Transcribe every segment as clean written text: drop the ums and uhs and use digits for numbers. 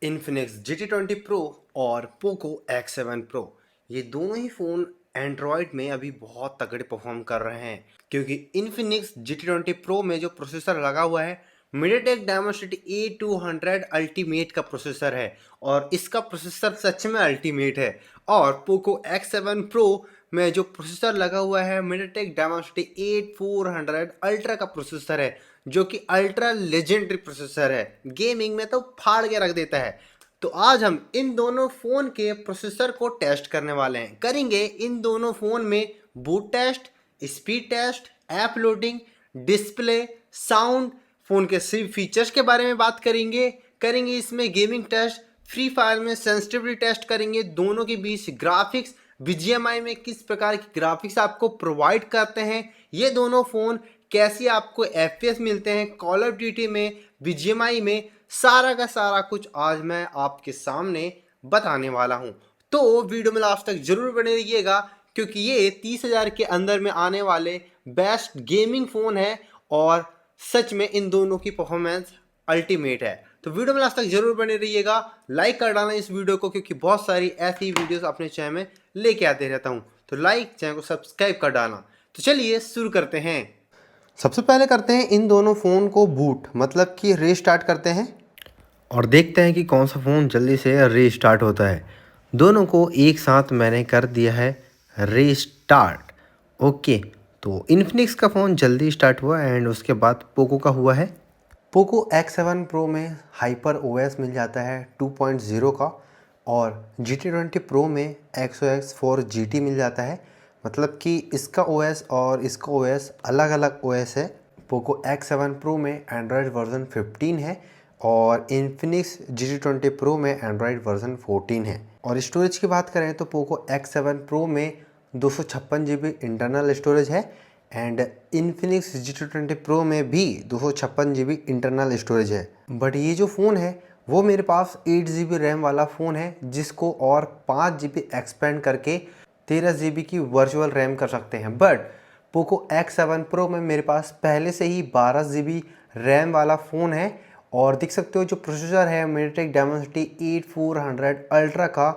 Infinix GT20 Pro और Poco X7 Pro ये दोनों ही फ़ोन एंड्रॉयड में अभी बहुत तगड़े परफॉर्म कर रहे हैं क्योंकि इन्फिनिक्स GT20 Pro में जो प्रोसेसर लगा हुआ है मीडियाटेक डायमेंसिटी A200 अल्टीमेट का प्रोसेसर है और इसका प्रोसेसर सच में अल्टीमेट है। और पोको X7 Pro में जो प्रोसेसर लगा हुआ है मीडियाटेक डायमेंसिटी 8400 अल्ट्रा का प्रोसेसर है जो कि अल्ट्रा लेजेंडरी प्रोसेसर है, गेमिंग में तो फाड़ के रख देता है। तो आज हम इन दोनों फ़ोन के प्रोसेसर को टेस्ट करने वाले हैं। करेंगे इन दोनों फ़ोन में boot test, speed test, app loading, display, sound, phone के सिर्फ फीचर्स के बारे में बात करेंगे। इसमें गेमिंग टेस्ट, फ्री फायर में सेंसिटिविटी टेस्ट करेंगे, दोनों के बीच ग्राफिक्स, BGMI में किस प्रकार की ग्राफिक्स आपको प्रोवाइड करते हैं, ये दोनों फ़ोन कैसे आपको FPS मिलते हैं कॉल ऑफ ड्यूटी में, BGMI में, सारा का सारा कुछ आज मैं आपके सामने बताने वाला हूं। तो वीडियो में लास्ट तक जरूर बने रहिएगा क्योंकि ये 30,000 के अंदर में आने वाले बेस्ट गेमिंग फ़ोन है और सच में इन दोनों की परफॉर्मेंस अल्टीमेट है। तो वीडियो में लास्ट तक जरूर बने रहिएगा, लाइक कर डालना इस वीडियो को क्योंकि बहुत सारी ऐसी वीडियोस अपने चैनल में लेके आते रहता हूं। तो लाइक, चैनल को सब्सक्राइब कर डालना। तो चलिए शुरू करते हैं। सबसे पहले करते हैं इन दोनों फ़ोन को बूट, मतलब कि रीस्टार्ट करते हैं और देखते हैं कि कौन सा फ़ोन जल्दी से रीस्टार्ट होता है। दोनों को एक साथ मैंने कर दिया है रीस्टार्ट। ओके, तो इन्फिनिक्स का फ़ोन जल्दी स्टार्ट हुआ एंड उसके बाद पोको का हुआ है। पोको X7 Pro में हाइपर OS मिल जाता है 2.0 का और GT20 Pro में Exynos 4 GT मिल जाता है, मतलब कि इसका OS और इसका OS अलग अलग OS है। पोको X7 Pro में एंड्रॉयड वर्जन 15 है और इन्फिनिक्स GT20 Pro में एंड्रॉयड वर्जन 14 है। और स्टोरेज की बात करें तो पोको X7 Pro में 256 GB इंटरनल स्टोरेज है एंड इन्फिनिक्स GT20 Pro में भी 256 GB इंटरनल स्टोरेज है। बट ये जो फ़ोन है वो मेरे पास 8 GB रैम वाला फ़ोन है जिसको और 5 GB एक्सपेंड करके 13 GB की वर्चुअल रैम कर सकते हैं। बट पोको X7 Pro में मेरे पास पहले से ही 12 GB रैम वाला फ़ोन है और देख सकते हो जो प्रोसेसर है मीडियाटेक डायमेंसिटी 8400 अल्ट्रा का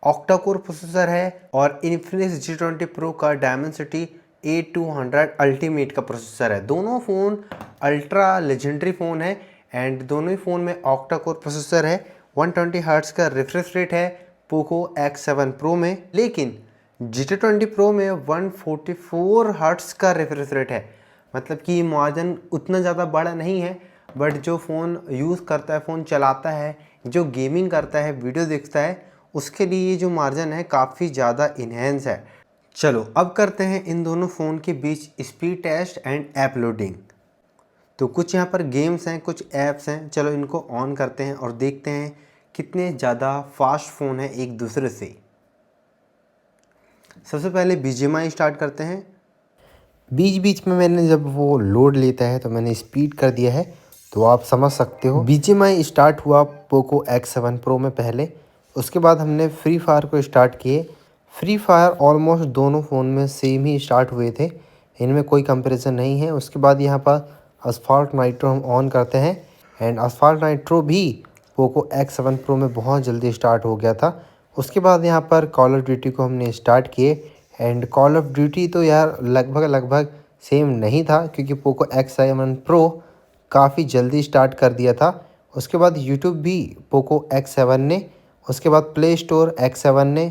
ऑक्टा कोर प्रोसेसर है और इन्फिनिक्स GT20 Pro का डायमेंसिटी A200 अल्टीमेट का प्रोसेसर है। दोनों फ़ोन अल्ट्रा लेजेंडरी फ़ोन है एंड दोनों ही फ़ोन में ऑक्टा कोर प्रोसेसर है। 120 हर्ट्ज़ का रिफ्रेश रेट है पोको X7 Pro में, लेकिन GT20 Pro में 144 हर्ट्ज़ का रिफ्रेश रेट है। मतलब कि मार्जिन उतना ज़्यादा बड़ा नहीं है, बट जो फ़ोन यूज़ करता है, फ़ोन चलाता है, जो गेमिंग करता है, वीडियो देखता है, उसके लिए जो मार्जिन है काफ़ी ज़्यादा इन्हेंस है। चलो अब करते हैं इन दोनों फ़ोन के बीच speed test and app loading. तो कुछ यहाँ पर गेम्स हैं, कुछ ऐप्स हैं, चलो इनको ऑन करते हैं और देखते हैं कितने ज़्यादा फास्ट फ़ोन है एक दूसरे से। सबसे पहले BGMI स्टार्ट करते हैं। बीच बीच में मैंने जब वो लोड लेता है तो मैंने स्पीड कर दिया है, तो आप समझ सकते हो। BGMI स्टार्ट हुआ पोको X7 Pro में पहले, उसके बाद हमने फ्री फायर को स्टार्ट किए। फ्री फायर ऑलमोस्ट दोनों फ़ोन में सेम ही स्टार्ट हुए थे, इनमें कोई कंपैरिजन नहीं है। उसके बाद यहाँ पर असफाल्ट नाइट्रो हम ऑन करते हैं एंड असफाल्ट नाइट्रो भी पोको X7 Pro में बहुत जल्दी स्टार्ट हो गया था। उसके बाद यहाँ पर कॉल ऑफ ड्यूटी को हमने स्टार्ट किए एंड कॉल ऑफ ड्यूटी तो यार लगभग सेम नहीं था क्योंकि पोको X7 Pro काफ़ी जल्दी स्टार्ट कर दिया था। उसके बाद यूट्यूब भी पोको X7 ने, उसके बाद प्ले स्टोर X7 ने,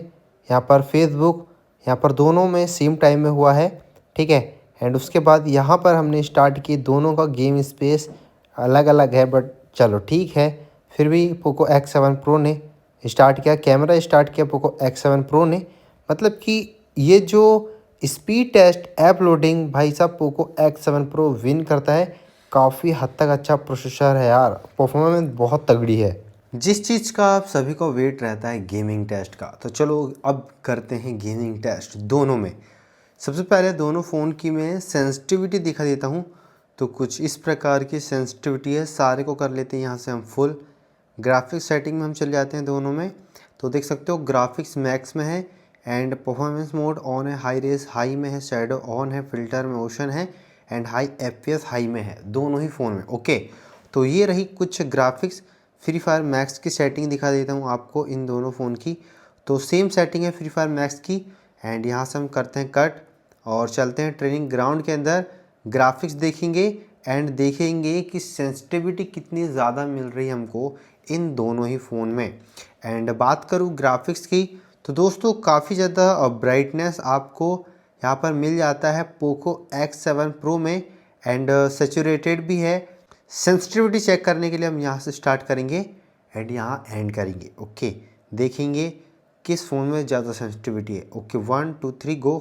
यहाँ पर फेसबुक, यहाँ पर दोनों में सेम टाइम में हुआ है, ठीक है। एंड उसके बाद यहाँ पर हमने स्टार्ट की, दोनों का गेम स्पेस अलग अलग है बट चलो ठीक है। फिर भी पोको X7 Pro ने स्टार्ट किया, कैमरा स्टार्ट किया पोको X7 Pro ने। मतलब कि ये जो स्पीड टेस्ट ऐप लोडिंग भाई साहब पोको X7 Pro विन करता है। काफ़ी हद तक अच्छा प्रोसेसर है यार, परफॉर्मेंस बहुत तगड़ी है। जिस चीज़ का आप सभी को वेट रहता है गेमिंग टेस्ट का, तो चलो अब करते हैं गेमिंग टेस्ट दोनों में। सबसे पहले दोनों फ़ोन की मैं सेंसिटिविटी दिखा देता हूँ। तो कुछ इस प्रकार की सेंसिटिविटी है, सारे को कर लेते हैं यहाँ से हम फुल। ग्राफिक्स सेटिंग में हम चले जाते हैं दोनों में, तो देख सकते हो ग्राफिक्स मैक्स में है एंड परफॉर्मेंस मोड ऑन है, हाई रेस हाई में है, शैडो ऑन है, फिल्टर में ओशन है एंड हाई FPS हाई में है दोनों ही फ़ोन में। ओके, तो ये रही कुछ ग्राफिक्स। फ्री फायर मैक्स की सेटिंग दिखा देता हूँ आपको इन दोनों फ़ोन की। तो सेम सेटिंग है फ्री फायर मैक्स की। एंड यहाँ से हम करते हैं कट और चलते हैं ट्रेनिंग ग्राउंड के अंदर। ग्राफिक्स देखेंगे एंड देखेंगे कि सेंसिटिविटी कितनी ज़्यादा मिल रही है हमको इन दोनों ही फ़ोन में। एंड बात करूँ ग्राफिक्स की तो दोस्तों काफ़ी ज़्यादा ब्राइटनेस आपको यहाँ पर मिल जाता है पोको X7 Pro में। एंड सैचुरेटेड भी है। सेंसिटिविटी चेक करने के लिए हम यहाँ से स्टार्ट करेंगे एंड यहाँ एंड करेंगे। ओके, देखेंगे किस फ़ोन में ज़्यादा सेंसिटिविटी है। ओके 1 2 3 गो।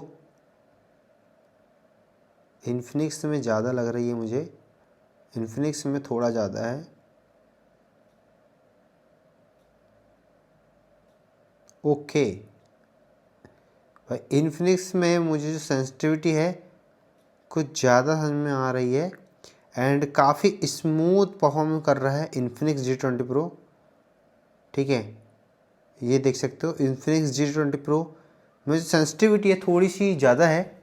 इन्फिनिक्स में ज़्यादा लग रही है मुझे, इन्फिनिक्स में थोड़ा ज़्यादा है। ओके भाई, इन्फिनिक्स में मुझे जो सेंसिटिविटी है कुछ ज़्यादा समझ में आ रही है। एंड काफ़ी स्मूथ परफॉर्म कर रहा है इन्फिनिक्स G20 Pro। ठीक है, ये देख सकते हो इन्फिनिक्स G20 Pro में जो सेंसिटिविटी है थोड़ी सी ज़्यादा है।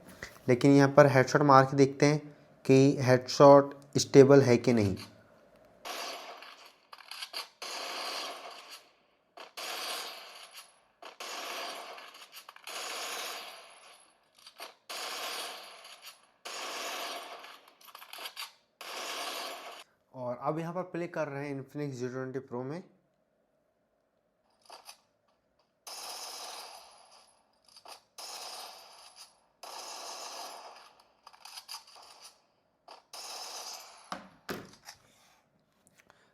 लेकिन यहाँ पर हेडशॉट मार के देखते हैं कि हेडशॉट स्टेबल है कि नहीं। और अब यहाँ पर प्ले कर रहे हैं इन्फिनिक्स G20 Pro में।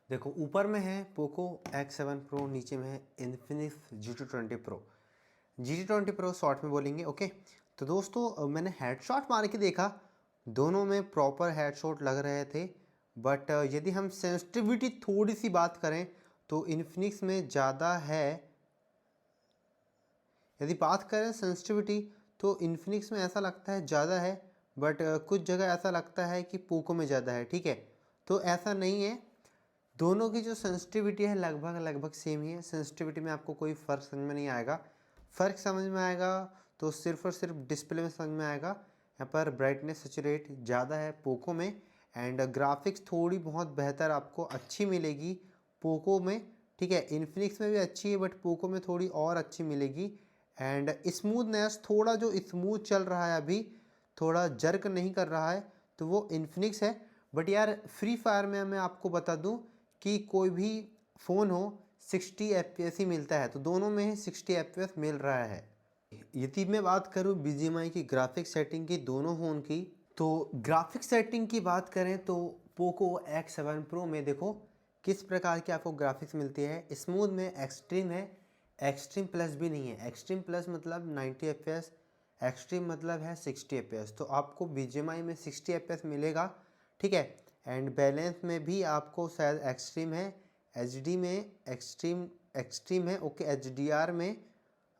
देखो ऊपर में है पोको X7 Pro, नीचे में है Infinix GT20 Pro। GT20 Pro short में बोलेंगे। ओके, तो दोस्तों मैंने हेडशॉट मार के देखा, दोनों में प्रॉपर हेडशॉट लग रहे थे। बट यदि हम सेंसिटिविटी थोड़ी सी बात करें तो इन्फिनिक्स में ज़्यादा है। यदि बात करें सेंसिटिविटी तो इन्फिनिक्स में ऐसा लगता है ज़्यादा है, बट कुछ जगह ऐसा लगता है कि पोको में ज़्यादा है। ठीक है, तो ऐसा नहीं है, दोनों की जो सेंसिटिविटी है लगभग लगभग सेम ही है। सेंसिटिविटी में आपको कोई फ़र्क समझ में नहीं आएगा। फ़र्क समझ में आएगा तो सिर्फ और सिर्फ डिस्प्ले में समझ में आएगा। यहाँ पर ब्राइटनेस सैचुरेट ज़्यादा है पोको में। एंड ग्राफिक्स थोड़ी बहुत बेहतर आपको अच्छी मिलेगी पोको में। ठीक है, इन्फिनिक्स में भी अच्छी है बट पोको में थोड़ी और अच्छी मिलेगी। एंड स्मूथनेस थोड़ा जो स्मूथ चल रहा है अभी, थोड़ा जर्क नहीं कर रहा है, तो वो इन्फिनिक्स है। बट यार फ्री फायर में मैं आपको बता दूं कि कोई भी फ़ोन हो 60 FPS ही मिलता है, तो दोनों में ही 60 FPS मिल रहा है। यदि मैं बात करूं BGMI की ग्राफिक सेटिंग की दोनों फ़ोन की, तो ग्राफिक सेटिंग की बात करें तो पोको X7 Pro में देखो किस प्रकार की आपको ग्राफिक्स मिलती है। स्मूथ में एक्सट्रीम है, एक्सट्रीम प्लस भी नहीं है। एक्सट्रीम प्लस मतलब 90 FPS, एक्सट्रीम मतलब है 60 FPS। तो आपको BGMI में 60 FPS मिलेगा। ठीक है, एंड बैलेंस में भी आपको शायद एक्सट्रीम है, HD में एक्सट्रीम एक्सट्रीम है। ओके, HDR में,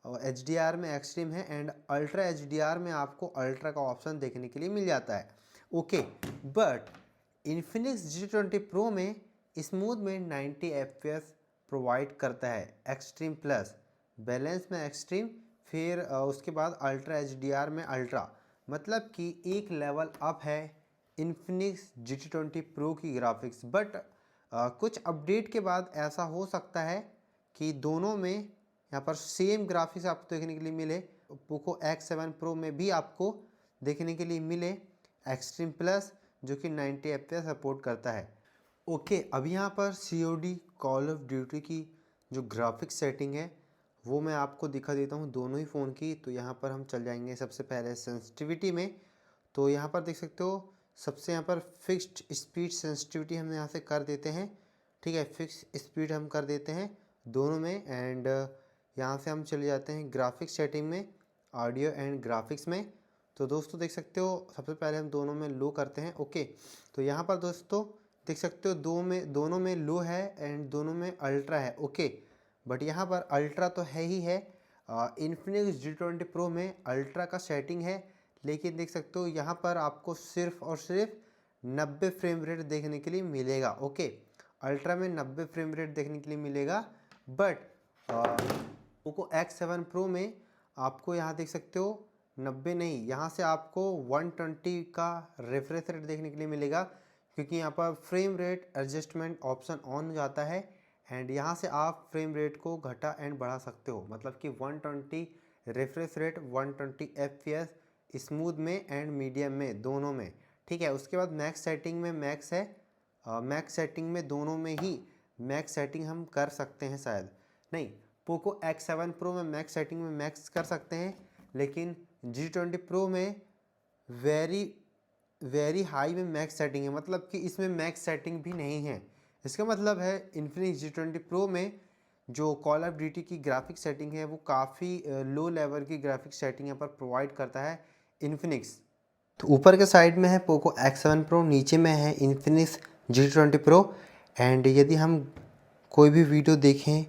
और HDR में एक्सट्रीम है। एंड अल्ट्रा HDR में आपको अल्ट्रा का ऑप्शन देखने के लिए मिल जाता है। Okay, but Infinix G20 Pro में स्मूथ में 90 FPS प्रोवाइड करता है, एक्सट्रीम प्लस, बैलेंस में एक्सट्रीम, फिर उसके बाद अल्ट्रा HDR में अल्ट्रा। मतलब कि एक लेवल अप है इन्फिनिक्स GT20 Pro की ग्राफिक्स। बट कुछ अपडेट के बाद ऐसा हो सकता है कि दोनों में यहाँ पर सेम ग्राफिक्स आपको देखने के लिए मिले। पोको X7 Pro में भी आपको देखने के लिए मिले एक्सट्रीम प्लस, जो कि 90 FPS सपोर्ट करता है। ओके, अब यहाँ पर COD कॉल ऑफ ड्यूटी की जो ग्राफिक्स सेटिंग है वो मैं आपको दिखा देता हूँ दोनों ही फ़ोन की। तो यहाँ पर हम चल जाएंगे सबसे पहले सेंसिटिविटी में। तो यहाँ पर देख सकते हो सबसे यहाँ पर फिक्स्ड स्पीड सेंसिटिविटी हम यहाँ से कर देते हैं। ठीक है, फिक्स स्पीड हम कर देते हैं दोनों में। एंड यहाँ से हम चले जाते हैं ग्राफिक्स सेटिंग में, ऑडियो एंड ग्राफिक्स में। तो दोस्तों देख सकते हो सबसे पहले हम दोनों में लो करते हैं। ओके, तो यहाँ पर दोस्तों देख सकते हो दोनों में लो है एंड दोनों में अल्ट्रा है। ओके, बट यहाँ पर अल्ट्रा तो है ही है। इन्फिनिक्स G20 Pro में अल्ट्रा का सेटिंग है, लेकिन देख सकते हो यहाँ पर आपको सिर्फ और सिर्फ 90 फ्रेम रेट देखने के लिए मिलेगा। ओके, अल्ट्रा में 90 फ्रेम रेट देखने के लिए मिलेगा। बट पोको X7 Pro में आपको यहाँ देख सकते हो 90 नहीं, यहाँ से आपको 120 का रिफ्रेश रेट देखने के लिए मिलेगा, क्योंकि यहाँ पर frame rate adjustment option on हो जाता है। एंड यहाँ से आप फ्रेम रेट को घटा एंड बढ़ा सकते हो, मतलब कि 120 रिफ्रेश रेट, 120 FPS स्मूथ में एंड मीडियम में, दोनों में, ठीक है। उसके बाद मैक्स सेटिंग में मैक्स है, मैक्स सेटिंग में दोनों में ही मैक्स सेटिंग हम कर सकते हैं, शायद नहीं, पोको X7 Pro में मैक्स सेटिंग में मैक्स कर सकते हैं, लेकिन G20 Pro में वेरी हाई में मैक्स सेटिंग है, मतलब कि इसमें मैक्स सेटिंग भी नहीं है। इसका मतलब है Infinix G20 Pro में जो कॉल ऑफ ड्यूटी की ग्राफिक सेटिंग है वो काफ़ी लो लेवल की ग्राफिक सेटिंग यहाँ पर प्रोवाइड करता है Infinix। तो ऊपर के साइड में है पोको X7 Pro, नीचे में है Infinix G20 Pro। एंड यदि हम कोई भी वीडियो देखें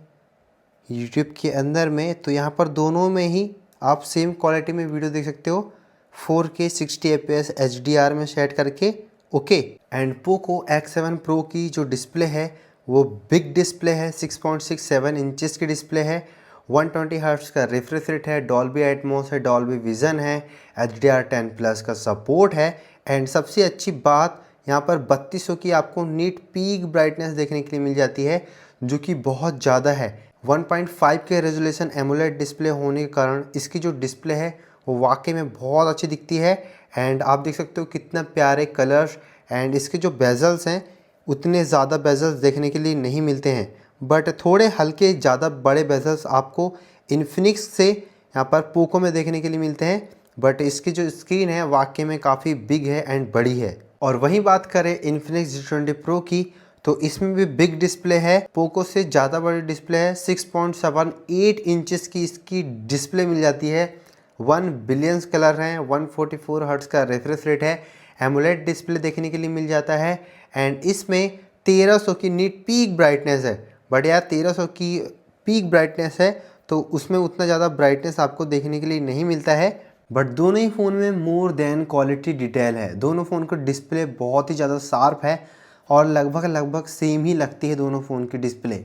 YouTube के अंदर में तो यहाँ पर दोनों में ही आप सेम क्वालिटी में वीडियो देख सकते हो, 4K 60 FPS HDR में सेट करके, okay. And Poco X7 Pro की जो डिस्प्ले है वो बिग डिस्प्ले है, 6.67 इंचेस की डिस्प्ले है, 120 हर्ट्ज का रिफ्रेश रेट है, डॉल्बी एटमॉस है, डॉल्बी विजन है, HDR10+ का सपोर्ट है। एंड सबसे अच्छी बात यहाँ पर 3200 की आपको नीट पीक ब्राइटनेस देखने के लिए मिल जाती है, जो कि बहुत ज़्यादा है। 1.5 के रेजोल्यूशन एमोलेड डिस्प्ले होने के कारण इसकी जो डिस्प्ले है वो वाकई में बहुत अच्छी दिखती है। एंड आप देख सकते हो कितना प्यारे कलर्स, एंड इसके जो बेजल्स हैं उतने ज़्यादा बेजल्स देखने के लिए नहीं मिलते हैं, बट थोड़े हल्के ज़्यादा बड़े बेजल्स आपको इन्फिनिक्स से यहाँ पर पोको में देखने के लिए मिलते हैं। बट इसकी जो स्क्रीन है वाकई में काफ़ी बिग है एंड बड़ी है। और वहीं बात करें Infinix G20 Pro की, तो इसमें भी बिग डिस्प्ले है, पोको से ज़्यादा बड़ी डिस्प्ले है, 6.78 इंचेस की इसकी डिस्प्ले मिल जाती है, 1 बिलियंस कलर हैं, 144 हर्ट्ज का रिफ्रेश रेट है, एमोलेड डिस्प्ले देखने के लिए मिल जाता है। एंड इसमें 1300 की नीट पीक ब्राइटनेस है, बट यार 1300 की पीक ब्राइटनेस है तो उसमें उतना ज़्यादा ब्राइटनेस आपको देखने के लिए नहीं मिलता है। बट दोनों ही फ़ोन में मोर देन क्वालिटी डिटेल है, दोनों फ़ोन का डिस्प्ले बहुत ही ज़्यादा शार्प है और लगभग सेम ही लगती है दोनों फ़ोन की डिस्प्ले।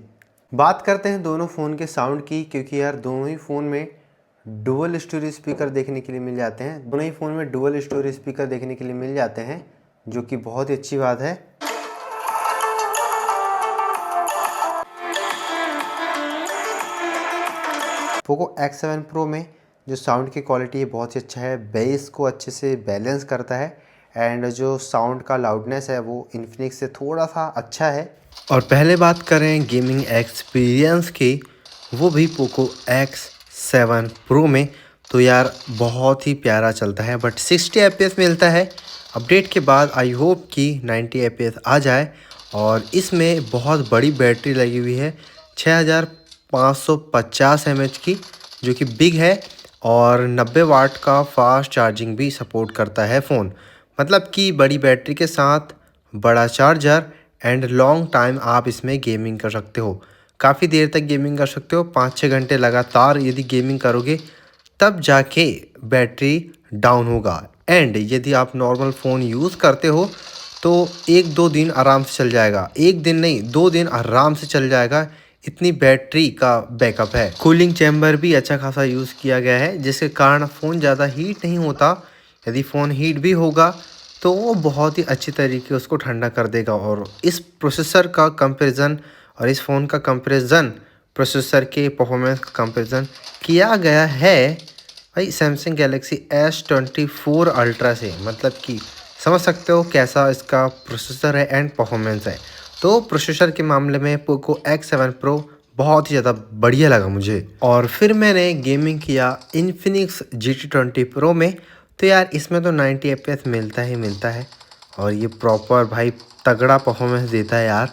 बात करते हैं दोनों फ़ोन के साउंड की, क्योंकि यार दोनों ही फ़ोन में डुअल स्टोरेज स्पीकर देखने के लिए मिल जाते हैं, दोनों ही फ़ोन में डुअल स्टोरेज स्पीकर देखने के लिए मिल जाते हैं, जो कि बहुत ही अच्छी बात है। पोको X7 Pro में जो साउंड की क्वालिटी है बहुत ही अच्छा है, बेस को अच्छे से बैलेंस करता है, एंड जो साउंड का लाउडनेस है वो इन्फिनिक्स से थोड़ा सा अच्छा है। और पहले बात करें गेमिंग एक्सपीरियंस की, वो भी पोको X7 Pro में, तो यार बहुत ही प्यारा चलता है, बट 60 FPS मिलता है। अपडेट के बाद आई होप कि 90 FPS आ जाए। और इसमें बहुत बड़ी बैटरी लगी हुई है, 6550 mAh की, जो कि बिग है, और 90 वाट का फास्ट चार्जिंग भी सपोर्ट करता है फ़ोन, मतलब कि बड़ी बैटरी के साथ बड़ा चार्जर एंड लॉन्ग टाइम आप इसमें गेमिंग कर सकते हो, काफ़ी देर तक गेमिंग कर सकते हो, 5-6 घंटे लगातार यदि गेमिंग करोगे तब जाके बैटरी डाउन होगा। एंड यदि आप नॉर्मल फ़ोन यूज़ करते हो तो 1-2 दिन आराम से चल जाएगा, 1 दिन नहीं 2 दिन आराम से चल जाएगा, इतनी बैटरी का बैकअप है। कूलिंग चैम्बर भी अच्छा खासा यूज़ किया गया है, जिसके कारण फ़ोन ज़्यादा हीट नहीं होता। यदि फ़ोन हीट भी होगा तो वो बहुत ही अच्छी तरीके उसको ठंडा कर देगा। और इस प्रोसेसर का कंपैरिजन और इस फ़ोन का कंपैरिजन, प्रोसेसर के परफॉर्मेंस का कंपैरिजन किया गया है भाई सैमसंग गैलेक्सी S24 अल्ट्रा से, मतलब कि समझ सकते हो कैसा इसका प्रोसेसर है एंड परफॉर्मेंस है। तो प्रोसेसर के मामले में पोको X7 Pro बहुत ही ज़्यादा बढ़िया लगा मुझे। और फिर मैंने गेमिंग किया Infinix GT20 Pro में, तो यार इसमें तो 90 FPS मिलता ही मिलता है, और ये प्रॉपर भाई तगड़ा परफॉर्मेंस देता है यार।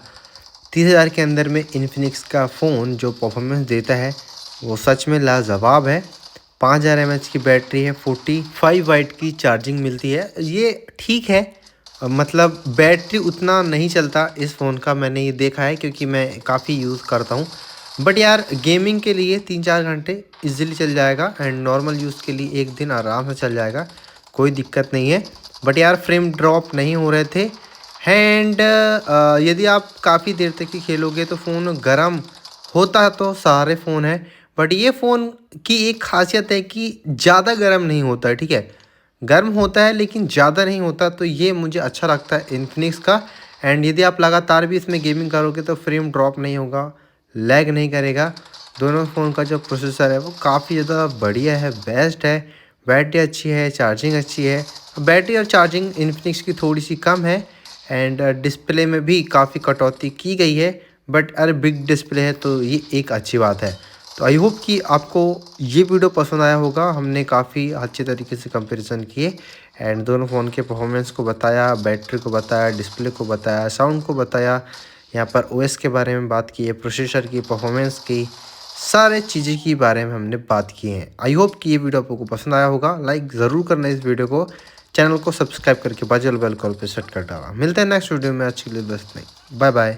30,000 के अंदर में Infinix का फ़ोन जो परफॉर्मेंस देता है वो सच में लाजवाब है। 5000 mAh की बैटरी है, 45 वाट की चार्जिंग मिलती है, ये ठीक है, मतलब बैटरी उतना नहीं चलता इस फ़ोन का, मैंने ये देखा है क्योंकि मैं काफ़ी यूज़ करता हूँ। बट यार गेमिंग के लिए 3-4 घंटे इजीली चल जाएगा, एंड नॉर्मल यूज़ के लिए 1 दिन आराम से चल जाएगा, कोई दिक्कत नहीं है। बट यार फ्रेम ड्रॉप नहीं हो रहे थे, एंड यदि आप काफ़ी देर तक ही खेलोगे तो फ़ोन गर्म होता तो सारे फ़ोन है, बट ये फ़ोन की एक खासियत है कि ज़्यादा गर्म नहीं होता है, ठीक है, गर्म होता है लेकिन ज़्यादा नहीं होता, तो ये मुझे अच्छा लगता है इन्फिनिक्स का। एंड यदि आप लगातार भी इसमें गेमिंग करोगे तो फ्रेम ड्रॉप नहीं होगा, लैग नहीं करेगा। दोनों फ़ोन का जो प्रोसेसर है वो काफ़ी ज़्यादा बढ़िया है, बेस्ट है। बैटरी अच्छी है, चार्जिंग अच्छी है। बैटरी और चार्जिंग इन्फिनिक्स की थोड़ी सी कम है एंड डिस्प्ले में भी काफ़ी कटौती की गई है, बट अरे बिग डिस्प्ले है तो ये एक अच्छी बात है। तो आई होप कि आपको ये वीडियो पसंद आया होगा। हमने काफ़ी अच्छे तरीके से कंपैरिजन किए एंड दोनों फ़ोन के परफॉर्मेंस को बताया, बैटरी को बताया, डिस्प्ले को बताया, साउंड को बताया, यहाँ पर ओएस के बारे में बात की है, प्रोसेसर की, परफॉर्मेंस की, सारे चीज़ें के बारे में हमने बात की है। आई होप कि ये वीडियो आपको पसंद आया होगा। लाइक ज़रूर करना इस वीडियो को, चैनल को सब्सक्राइब करके बाजू बेल कॉल पे सेट कर डाला। मिलते हैं नेक्स्ट वीडियो में, आज के लिए बस नहीं, बाय बाय।